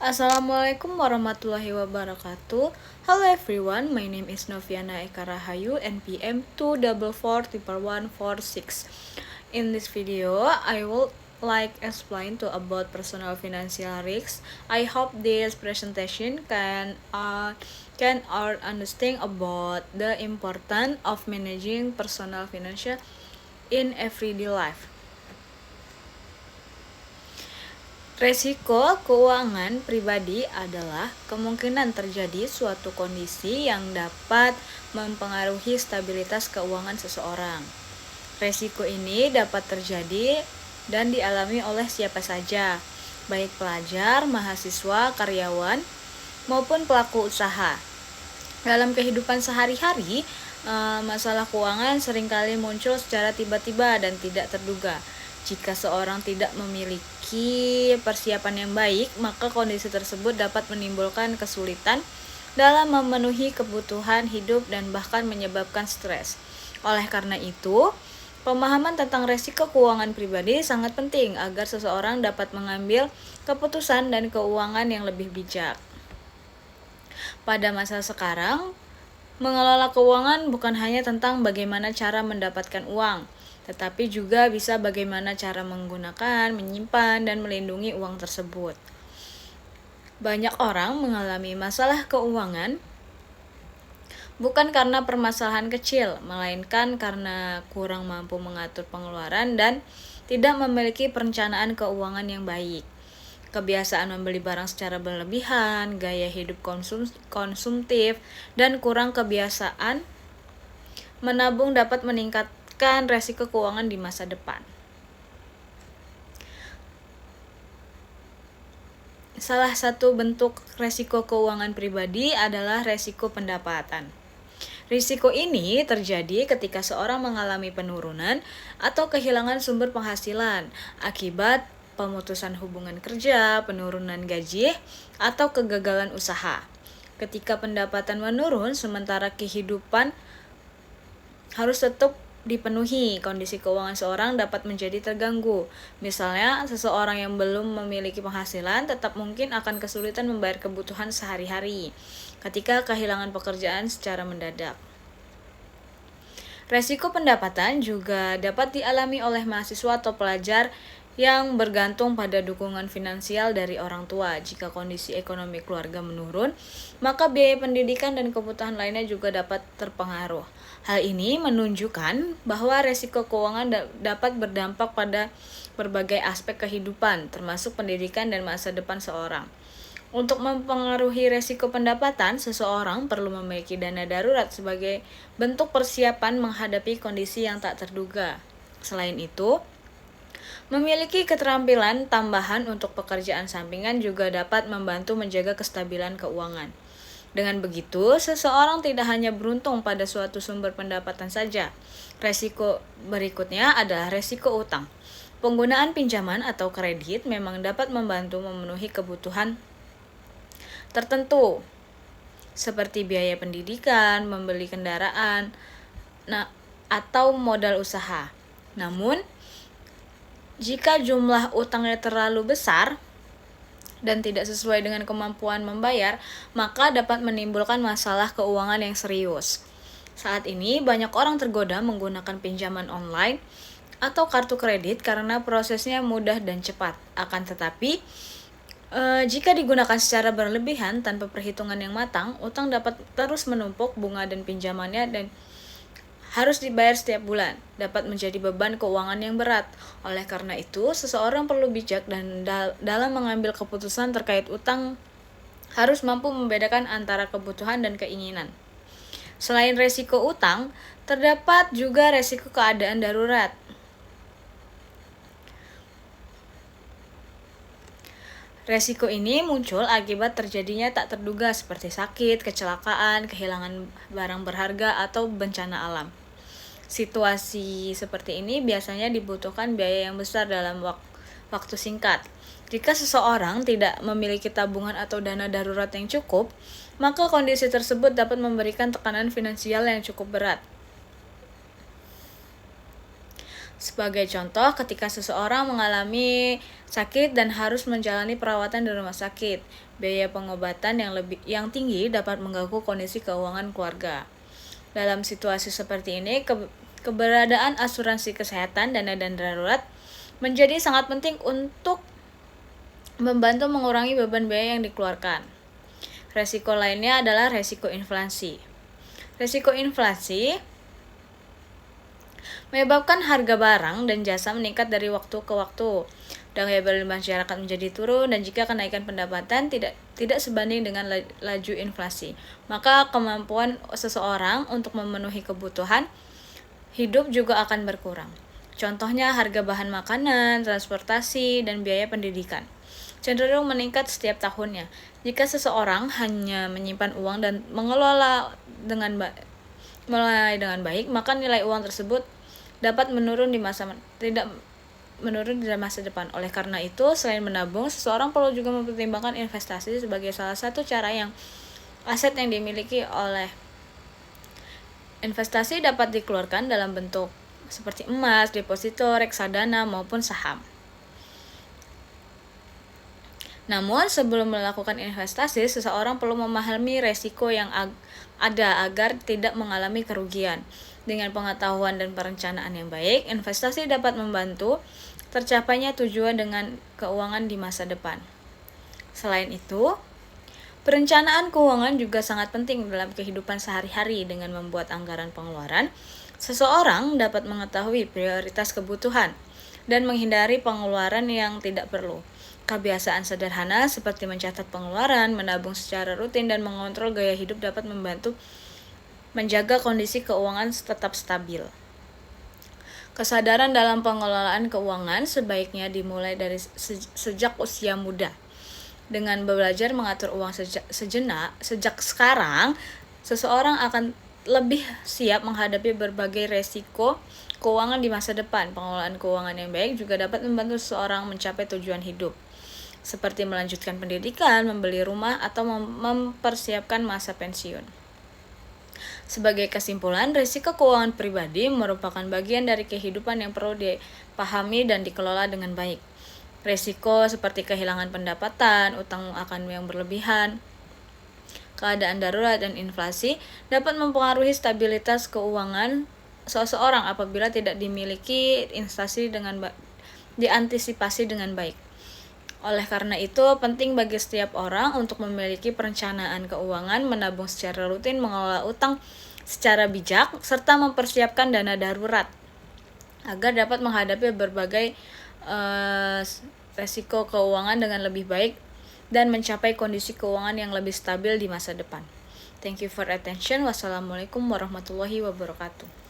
Assalamualaikum warahmatullahi wabarakatuh. Hello everyone, my name is Noviana Eka Rahayu, NPM 2441146. In this video, I will explain to about personal financial risks. I hope this presentation can our understand about the importance of managing personal financial in everyday life. Resiko keuangan pribadi adalah kemungkinan terjadi suatu kondisi yang dapat mempengaruhi stabilitas keuangan seseorang. Resiko ini dapat terjadi dan dialami oleh siapa saja, baik pelajar, mahasiswa, karyawan, maupun pelaku usaha. Dalam kehidupan sehari-hari, masalah keuangan seringkali muncul secara tiba-tiba dan tidak terduga. Jika seorang tidak memiliki persiapan yang baik, maka kondisi tersebut dapat menimbulkan kesulitan dalam memenuhi kebutuhan hidup dan bahkan menyebabkan stres. Oleh karena itu, pemahaman tentang resiko keuangan pribadi sangat penting agar seseorang dapat mengambil keputusan dan keuangan yang lebih bijak. Pada masa sekarang, mengelola keuangan bukan hanya tentang bagaimana cara mendapatkan uang, tetapi juga bisa bagaimana cara menggunakan, menyimpan, dan melindungi uang tersebut. Banyak orang mengalami masalah keuangan bukan karena permasalahan kecil, melainkan karena kurang mampu mengatur pengeluaran dan tidak memiliki perencanaan keuangan yang baik. Kebiasaan membeli barang secara berlebihan, gaya hidup konsumtif, dan kurang kebiasaan menabung dapat meningkatkan resiko keuangan di masa depan. Salah satu bentuk resiko keuangan pribadi adalah resiko pendapatan. Risiko ini terjadi ketika seorang mengalami penurunan atau kehilangan sumber penghasilan akibat pemutusan hubungan kerja, penurunan gaji, atau kegagalan usaha. Ketika pendapatan menurun, sementara kehidupan harus tetap dipenuhi, kondisi keuangan seorang dapat menjadi terganggu. Misalnya, seseorang yang belum memiliki penghasilan tetap mungkin akan kesulitan membayar kebutuhan sehari-hari ketika kehilangan pekerjaan secara mendadak. Resiko pendapatan juga dapat dialami oleh mahasiswa atau pelajar yang bergantung pada dukungan finansial dari orang tua. Jika kondisi ekonomi keluarga menurun, maka biaya pendidikan dan kebutuhan lainnya juga dapat terpengaruh. Hal ini menunjukkan bahwa resiko keuangan dapat berdampak pada berbagai aspek kehidupan, termasuk pendidikan dan masa depan seorang. Untuk mempengaruhi resiko pendapatan, seseorang perlu memiliki dana darurat sebagai bentuk persiapan menghadapi kondisi yang tak terduga. Selain itu, memiliki keterampilan tambahan untuk pekerjaan sampingan juga dapat membantu menjaga kestabilan keuangan. Dengan begitu, seseorang tidak hanya beruntung pada suatu sumber pendapatan saja. Resiko berikutnya adalah resiko utang. Penggunaan pinjaman atau kredit memang dapat membantu memenuhi kebutuhan tertentu, seperti biaya pendidikan, membeli kendaraan, atau modal usaha. Namun, jika jumlah utangnya terlalu besar dan tidak sesuai dengan kemampuan membayar, maka dapat menimbulkan masalah keuangan yang serius. Saat ini, banyak orang tergoda menggunakan pinjaman online atau kartu kredit karena prosesnya mudah dan cepat. Akan tetapi, jika digunakan secara berlebihan tanpa perhitungan yang matang, utang dapat terus menumpuk, bunga dan pinjamannya dan harus dibayar setiap bulan, dapat menjadi beban keuangan yang berat. Oleh karena itu, seseorang perlu bijak dan dalam mengambil keputusan terkait utang harus mampu membedakan antara kebutuhan dan keinginan. Selain resiko utang, terdapat juga resiko keadaan darurat. Resiko ini muncul akibat terjadinya tak terduga seperti sakit, kecelakaan, kehilangan barang berharga, atau bencana alam. Situasi seperti ini biasanya dibutuhkan biaya yang besar dalam waktu singkat. Jika seseorang tidak memiliki tabungan atau dana darurat yang cukup, maka kondisi tersebut dapat memberikan tekanan finansial yang cukup berat. Sebagai contoh, ketika seseorang mengalami sakit dan harus menjalani perawatan di rumah sakit, biaya pengobatan yang tinggi dapat mengganggu kondisi keuangan keluarga. Dalam situasi seperti ini, keberadaan asuransi kesehatan dana dan darurat menjadi sangat penting untuk membantu mengurangi beban biaya yang dikeluarkan. Resiko lainnya adalah resiko inflasi. Resiko inflasi menyebabkan harga barang dan jasa meningkat dari waktu ke waktu. Daya beli masyarakat menjadi turun, dan jika kenaikan pendapatan tidak sebanding dengan laju inflasi, maka kemampuan seseorang untuk memenuhi kebutuhan hidup juga akan berkurang. Contohnya harga bahan makanan, transportasi, dan biaya pendidikan cenderung meningkat setiap tahunnya. Jika seseorang hanya menyimpan uang dan mengelola dengan baik, maka nilai uang tersebut dapat menurun di masa depan. Oleh karena itu, selain menabung, seseorang perlu juga mempertimbangkan investasi sebagai salah satu cara yang aset yang dimiliki oleh. Investasi dapat dikeluarkan dalam bentuk seperti emas, deposito, reksadana, maupun saham. Namun, sebelum melakukan investasi, seseorang perlu memahami resiko yang ada agar tidak mengalami kerugian. Dengan pengetahuan dan perencanaan yang baik, investasi dapat membantu tercapainya tujuan dengan keuangan di masa depan. Selain itu, perencanaan keuangan juga sangat penting dalam kehidupan sehari-hari. Dengan membuat anggaran pengeluaran, seseorang dapat mengetahui prioritas kebutuhan dan menghindari pengeluaran yang tidak perlu. Kebiasaan sederhana seperti mencatat pengeluaran, menabung secara rutin, dan mengontrol gaya hidup dapat membantu menjaga kondisi keuangan tetap stabil. Kesadaran dalam pengelolaan keuangan sebaiknya dimulai dari sejak usia muda. Dengan belajar mengatur uang sejak sekarang, seseorang akan lebih siap menghadapi berbagai resiko keuangan di masa depan. Pengelolaan keuangan yang baik juga dapat membantu seseorang mencapai tujuan hidup, seperti melanjutkan pendidikan, membeli rumah, atau mempersiapkan masa pensiun. Sebagai kesimpulan, risiko keuangan pribadi merupakan bagian dari kehidupan yang perlu dipahami dan dikelola dengan baik. Risiko seperti kehilangan pendapatan, utang akan yang berlebihan, keadaan darurat, dan inflasi dapat mempengaruhi stabilitas keuangan seseorang apabila tidak dimiliki diantisipasi dengan baik. Oleh karena itu, penting bagi setiap orang untuk memiliki perencanaan keuangan, menabung secara rutin, mengelola utang secara bijak, serta mempersiapkan dana darurat agar dapat menghadapi berbagai resiko keuangan dengan lebih baik dan mencapai kondisi keuangan yang lebih stabil di masa depan. Thank you for attention. Wassalamualaikum warahmatullahi wabarakatuh.